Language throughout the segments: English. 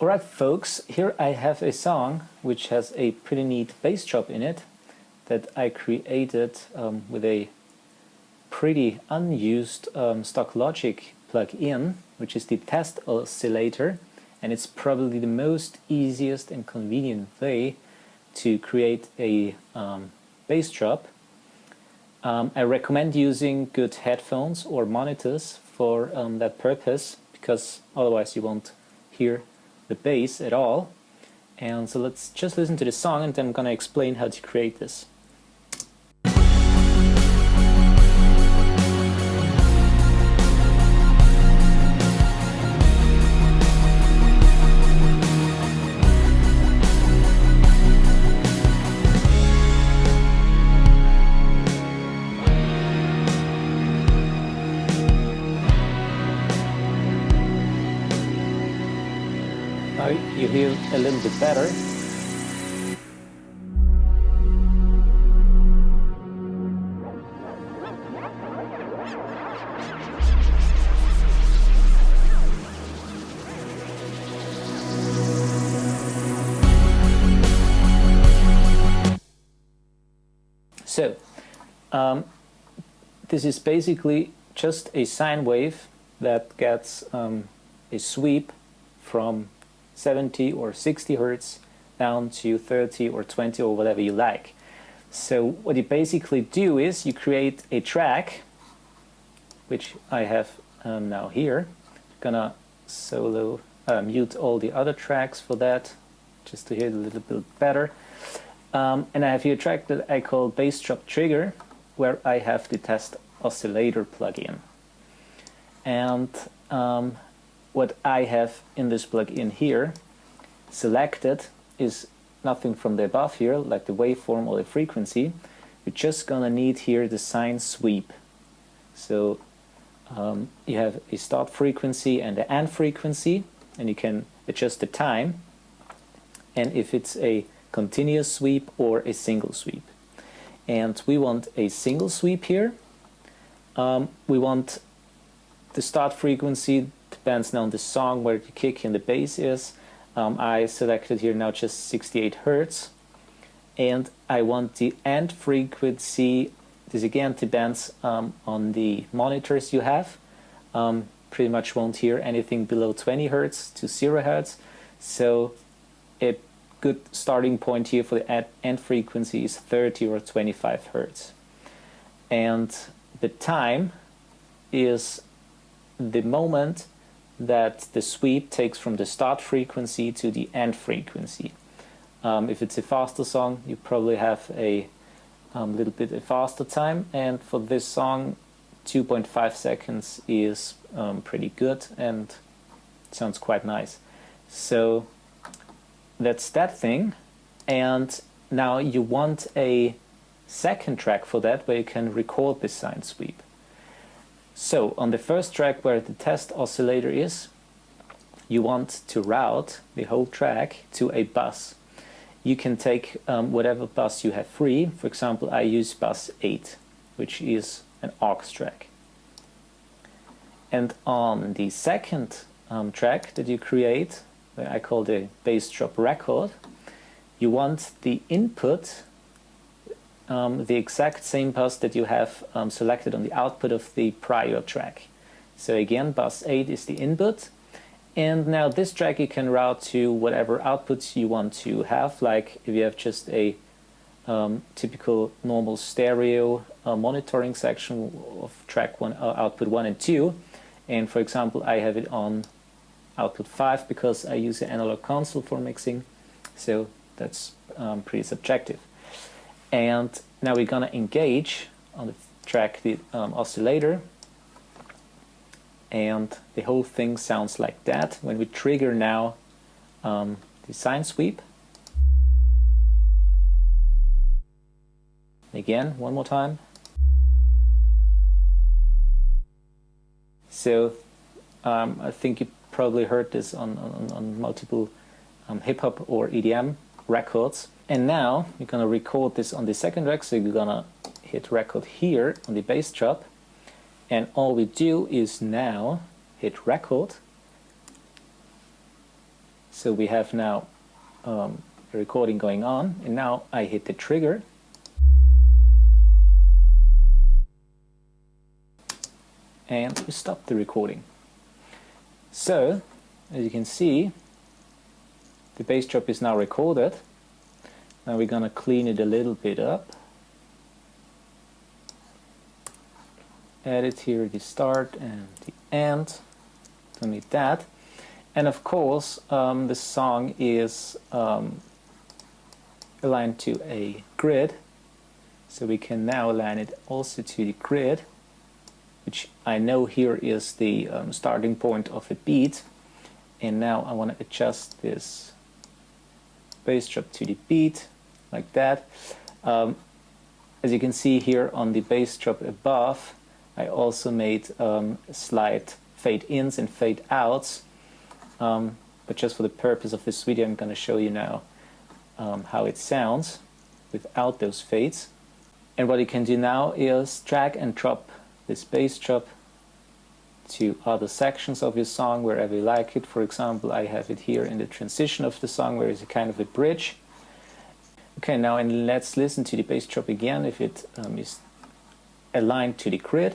Alright folks, here I have a song which has a pretty neat bass drop in it that I created with a pretty unused stock Logic plugin, which is the test oscillator, and it's probably the most easiest and convenient way to create a bass drop. I recommend using good headphones or monitors for that purpose, because otherwise you won't hear the bass at all. And so let's just listen to the song, and then I'm gonna explain how to create this. Now you hear a little bit better. So, this is basically just a sine wave that gets a sweep from 70 or 60 hertz down to 30 or 20 or whatever you like. So what you basically do is you create a track, which I have now here. Gonna solo mute all the other tracks for that, just to hear it a little bit better. And I have here a track that I call Bass Drop Trigger, where I have the test oscillator plugin. And what I have in this plugin here selected is nothing from the above here, like the waveform or the frequency. We're just gonna need here the sine sweep. So you have a start frequency and the end frequency, and you can adjust the time, and if it's a continuous sweep or a single sweep. And we want a single sweep here. We want the start frequency, depends now on the song where the kick and the bass is. I selected here now just 68 hertz, and I want the end frequency. This again depends on the monitors you have. Pretty much won't hear anything below 20 hertz to 0 hertz. So a good starting point here for the end frequency is 30 or 25 hertz. And the time is the moment that the sweep takes from the start frequency to the end frequency. If it's a faster song, you probably have a little bit a faster time, and for this song 2.5 seconds is pretty good and sounds quite nice. So that's that thing. And now you want a second track for that, where you can record this sine sweep. So on the first track where the test oscillator is, you want to route the whole track to a bus. You can take whatever bus you have free. For example, I use bus 8, which is an aux track. And on the second track that you create, that I call the bass drop record, you want the input the exact same bus that you have selected on the output of the prior track. So again, bus 8 is the input, and now this track you can route to whatever outputs you want to have. Like if you have just a typical normal stereo monitoring section of track 1, output 1 and 2, and for example I have it on output 5 because I use an analog console for mixing, so that's pretty subjective. And now we're gonna engage on the track the oscillator, and the whole thing sounds like that when we trigger now the sine sweep. Again, one more time. So I think you probably heard this on multiple hip-hop or EDM records. And now you're going to record this on the second track, so you're going to hit record here on the bass drop, and all we do is now hit record, So we have now a recording going on, and now I hit the trigger. And we stop the recording. So, as you can see, the bass drop is now recorded. Now we're gonna clean it a little bit up. Add it here at the start and the end. Don't need that. And of course, the song is aligned to a grid. So we can now align it also to the grid, which I know here is the starting point of a beat. And now I want to adjust this bass drop to the beat, like that. As you can see here on the bass drop above, I also made slight fade-ins and fade-outs. But just for the purpose of this video, I'm going to show you now how it sounds without those fades. And what you can do now is drag and drop this bass drop to other sections of your song wherever you like it. For example, I have it here in the transition of the song where it's a kind of a bridge. Okay, now and let's listen to the bass drop again if it is aligned to the grid.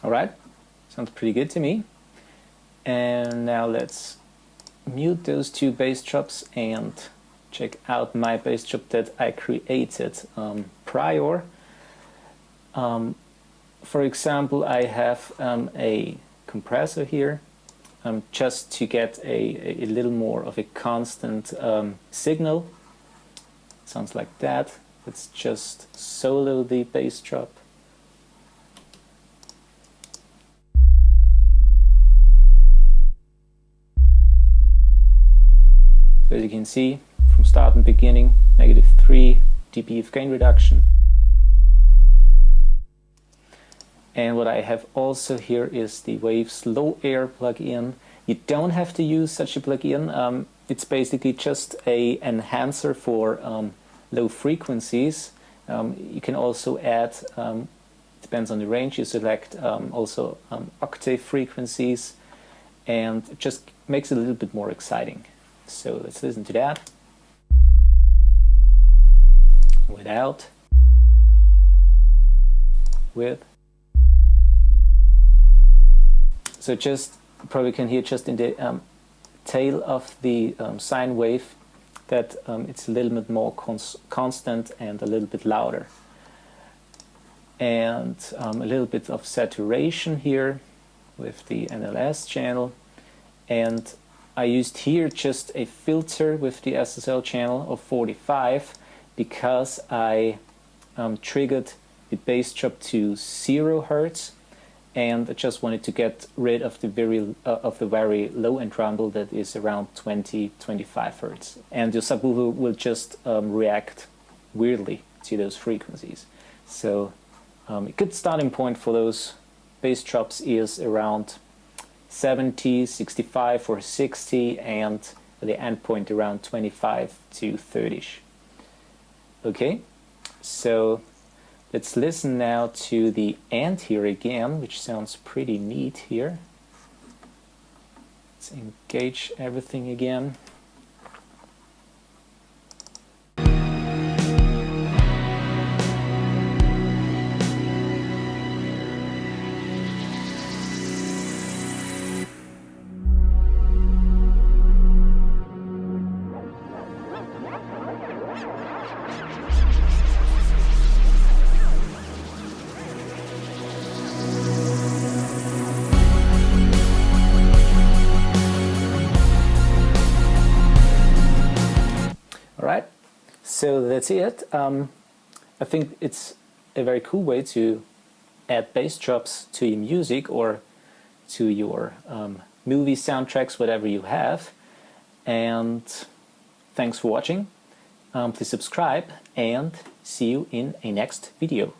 Alright, sounds pretty good to me. And now let's mute those two bass drops and check out my bass drop that I created prior. For example, I have a compressor here just to get a little more of a constant signal. Sounds like that. Let's just solo the bass drop. So as you can see, from start and beginning, -3 dB of gain reduction. And what I have also here is the Waves Low Air plugin. You don't have to use such a plugin. It's basically just an enhancer for low frequencies. You can also add, depends on the range, you select also octave frequencies, and it just makes it a little bit more exciting. So let's listen to that. Without. With. So just, probably can hear just in the tail of the sine wave that it's a little bit more constant and a little bit louder. And a little bit of saturation here with the NLS channel. And I used here just a filter with the SSL channel of 45 because I triggered the bass drop to 0 Hertz, and I just wanted to get rid of the very low end rumble that is around 20-25 Hertz. And your subwoofer will just react weirdly to those frequencies. So a good starting point for those bass drops is around 70, 65 or 60, and the end point around 25 to 30ish. Okay, so let's listen now to the end here again, which sounds pretty neat here. Let's engage everything again. Alright, so that's it. I think it's a very cool way to add bass drops to your music or to your movie soundtracks, whatever you have. And thanks for watching. Please subscribe and see you in a next video.